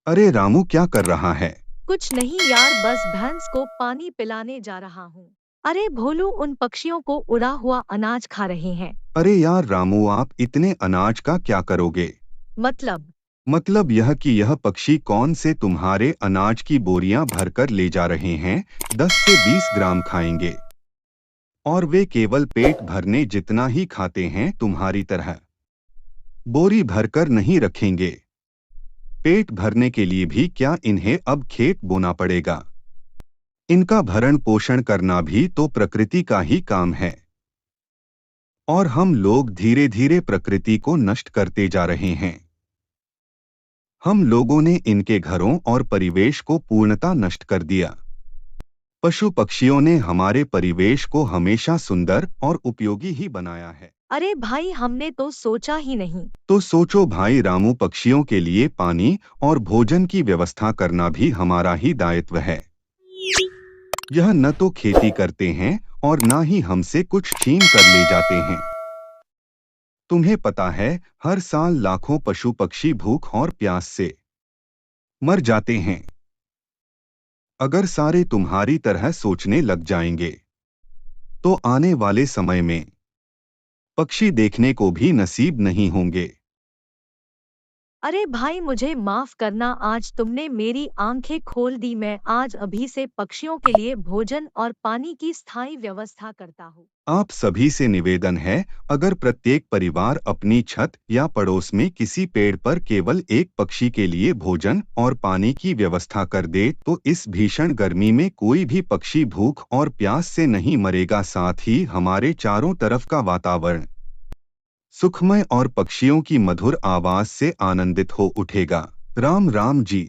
अरे रामू क्या कर रहा है? कुछ नहीं यार, बस भैंस को पानी पिलाने जा रहा हूँ। अरे भोलू, उन पक्षियों को उड़ा हुआ अनाज खा रहे हैं। अरे यार रामू आप इतने अनाज का क्या करोगे? मतलब? मतलब यह कि यह पक्षी कौन से तुम्हारे अनाज की बोरियां भरकर ले जा रहे हैं। 10 से 20 ग्राम खाएंगे और वे केवल पेट भरने जितना ही खाते हैं तुम्हारी तरह। बोरी भरकर नहीं रखेंगे। पेट भरने के लिए भी क्या इन्हें अब खेत बोना पड़ेगा? इनका भरण पोषण करना भी तो प्रकृति का ही काम है। और हम लोग धीरे धीरे प्रकृति को नष्ट करते जा रहे हैं। हम लोगों ने इनके घरों और परिवेश को पूर्णतः नष्ट कर दिया। पशु पक्षियों ने हमारे परिवेश को हमेशा सुंदर और उपयोगी ही बनाया है। अरे भाई, हमने तो सोचा ही नहीं। तो सोचो भाई रामू, पक्षियों के लिए पानी और भोजन की व्यवस्था करना भी हमारा ही दायित्व है। यह न तो खेती करते हैं और न ही हमसे कुछ छीन कर ले जाते हैं। तुम्हें पता है, हर साल लाखों पशु पक्षी भूख और प्यास से मर जाते हैं। अगर सारे तुम्हारी तरह सोचने लग जाएंगे तो आने वाले समय में पक्षी देखने को भी नसीब नहीं होंगे। अरे भाई, मुझे माफ करना, आज तुमने मेरी आंखें खोल दी। मैं आज अभी से पक्षियों के लिए भोजन और पानी की स्थायी व्यवस्था करता हूँ। आप सभी से निवेदन है, अगर प्रत्येक परिवार अपनी छत या पड़ोस में किसी पेड़ पर केवल एक पक्षी के लिए भोजन और पानी की व्यवस्था कर दे तो इस भीषण गर्मी में कोई भी पक्षी भूख और प्यास से नहीं मरेगा। साथ ही हमारे चारों तरफ का वातावरण सुखमय और पक्षियों की मधुर आवाज से आनंदित हो उठेगा। राम राम जी।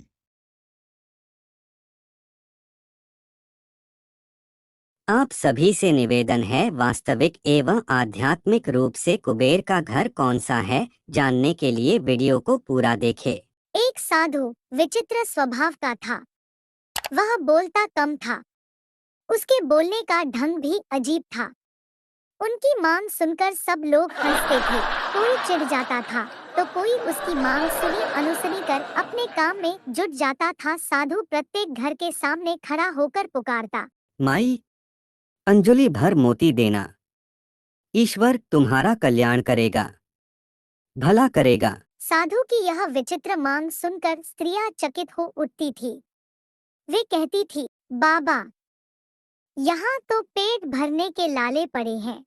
आप सभी से निवेदन है, वास्तविक एवं आध्यात्मिक रूप से कुबेर का घर कौन सा है, जानने के लिए वीडियो को पूरा देखें। एक साधु विचित्र स्वभाव का था। वह बोलता कम था। उसके बोलने का ढंग भी अजीब था। उनकी मांग सुनकर सब लोग हंसते थे। कोई चिढ़ जाता था तो कोई उसकी मांग सुनी अनुसुनी कर अपने काम में जुट जाता था। साधु प्रत्येक घर के सामने खड़ा होकर पुकारता, माई, अंजलि भर मोती देना, ईश्वर तुम्हारा कल्याण करेगा, भला करेगा। साधु की यह विचित्र मांग सुनकर स्त्रियां चकित हो उठती थी। वे कहती थी, बाबा, यहाँ तो पेट भरने के लाले पड़े हैं।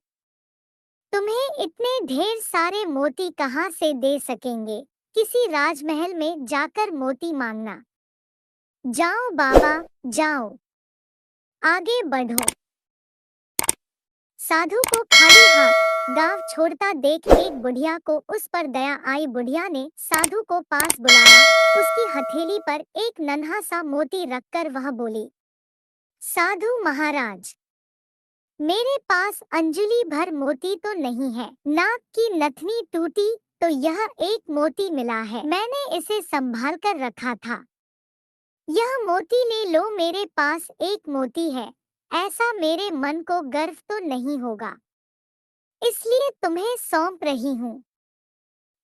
तुम्हें इतने ढेर सारे मोती कहाँ से दे सकेंगे? किसी राजमहल में जाकर मोती मांगना। जाओ बाबा, जाओ, आगे बढ़ो। साधु को खाली हाथ गांव छोड़ता देख एक बुढ़िया को उस पर दया आई। बुढ़िया ने साधु को पास बुलाया। उसकी हथेली पर एक नन्हा सा मोती रखकर वह बोली, साधु महाराज, मेरे पास अंजलि भर मोती तो नहीं है। नाक की नथनी टूटी तो यह एक मोती मिला है। मैंने इसे संभाल कर रखा था। यह मोती ले लो, मेरे पास एक मोती है। ऐसा मेरे मन को गर्व तो नहीं होगा, इसलिए तुम्हें सौंप रही हूँ।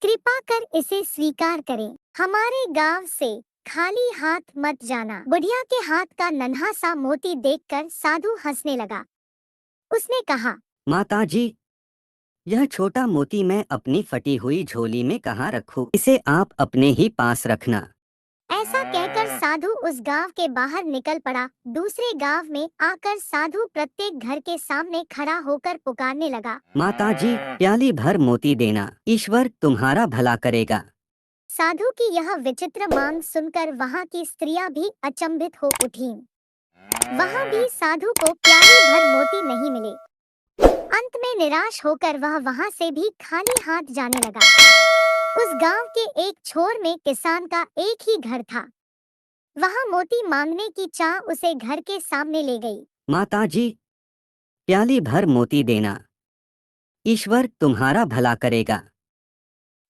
कृपा कर इसे स्वीकार करें। हमारे गांव से खाली हाथ मत जाना। बुढ़िया के हाथ का नन्हा सा मोती देखकर साधु हंसने लगा। उसने कहा, माताजी, यह छोटा मोती मैं अपनी फटी हुई झोली में कहाँ रखूं? इसे आप अपने ही पास रखना। ऐसा कहकर साधु उस गांव के बाहर निकल पड़ा। दूसरे गांव में आकर साधु प्रत्येक घर के सामने खड़ा होकर पुकारने लगा, माताजी, प्याली भर मोती देना, ईश्वर तुम्हारा भला करेगा। साधु की यह विचित्र मांग सुनकर वहां की स्त्रियां भी अचंभित हो उठीं। वहां भी साधु को प्याली भर मोती नहीं मिले। अंत में निराश होकर वह वहां से भी खाली हाथ जाने लगा। उस गांव के एक छोर में किसान का एक ही घर था। वहां मोती मांगने की चाह उसे घर के सामने ले गई। माताजी, प्याली भर मोती देना, ईश्वर तुम्हारा भला करेगा।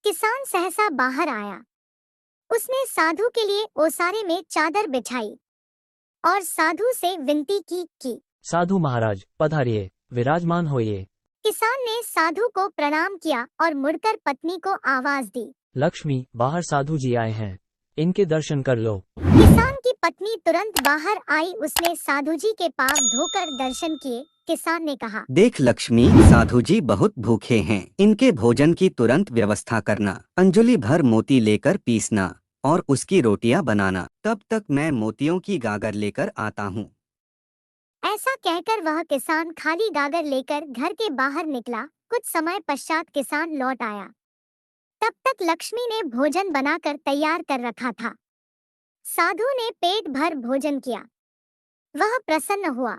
किसान सहसा बाहर आया। उसने साधु के लिए ओसारे में चादर बिछाई और साधु से विनती की, साधु महाराज पधारिए, विराजमान होइए। किसान ने साधु को प्रणाम किया और मुड़कर पत्नी को आवाज दी, लक्ष्मी, बाहर साधु जी आए हैं। इनके दर्शन कर लो। किसान की पत्नी तुरंत बाहर आई। उसने साधु जी के पांव धोकर दर्शन किए। किसान ने कहा, देख लक्ष्मी, साधु जी बहुत भूखे हैं, इनके भोजन की तुरंत व्यवस्था करना। अंजलि भर मोती लेकर पीसना और उसकी रोटियां बनाना। तब तक मैं मोतियों की गागर लेकर आता हूँ। ऐसा कहकर वह किसान खाली गागर लेकर घर के बाहर निकला। कुछ समय पश्चात किसान लौट आया। तब तक लक्ष्मी ने भोजन बनाकर तैयार कर रखा था। साधु ने पेट भर भोजन किया। वह प्रसन्न हुआ।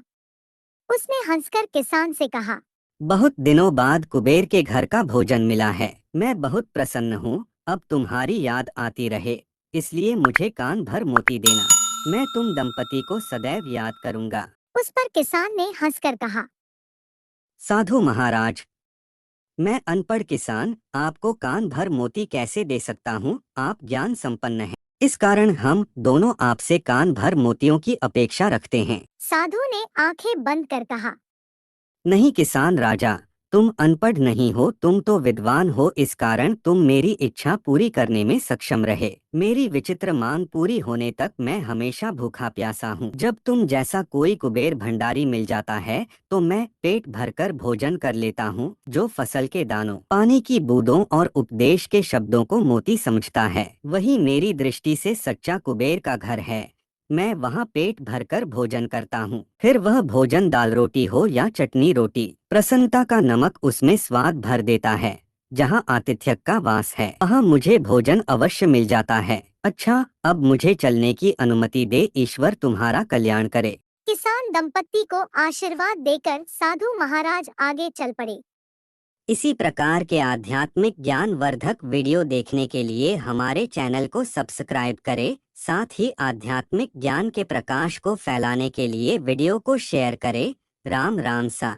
उसने हंसकर किसान से कहा, बहुत दिनों बाद कुबेर के घर का भोजन मिला है। मैं बहुत प्रसन्न हूँ। अब तुम्हारी याद आती रहे, इसलिए मुझे कान भर मोती देना। मैं तुम दंपति को सदैव याद करूँगा। उस पर किसान ने हंसकर कहा, साधु महाराज, मैं अनपढ़ किसान आपको कान भर मोती कैसे दे सकता हूँ? आप ज्ञान संपन्न हैं, इस कारण हम दोनों आपसे कान भर मोतियों की अपेक्षा रखते हैं। साधु ने आंखें बंद कर कहा, नहीं किसान राजा, तुम अनपढ़ नहीं हो, तुम तो विद्वान हो, इस कारण तुम मेरी इच्छा पूरी करने में सक्षम रहे। मेरी विचित्र मांग पूरी होने तक मैं हमेशा भूखा प्यासा हूँ। जब तुम जैसा कोई कुबेर भंडारी मिल जाता है तो मैं पेट भरकर भोजन कर लेता हूँ, जो फसल के दानों, पानी की बूंदों और उपदेश के शब्दों को मोती समझता है, वही मेरी दृष्टि से सच्चा कुबेर का घर है। मैं वहाँ पेट भरकर भोजन करता हूँ, फिर वह भोजन दाल रोटी हो या चटनी रोटी, प्रसन्नता का नमक उसमें स्वाद भर देता है। जहाँ आतिथ्य का वास है वहाँ मुझे भोजन अवश्य मिल जाता है। अच्छा, अब मुझे चलने की अनुमति दे, ईश्वर तुम्हारा कल्याण करे। किसान दंपति को आशीर्वाद देकर साधु महाराज आगे चल पड़े। इसी प्रकार के आध्यात्मिक ज्ञान वर्धक वीडियो देखने के लिए हमारे चैनल को सब्सक्राइब करें। साथ ही आध्यात्मिक ज्ञान के प्रकाश को फैलाने के लिए वीडियो को शेयर करें। राम राम सा।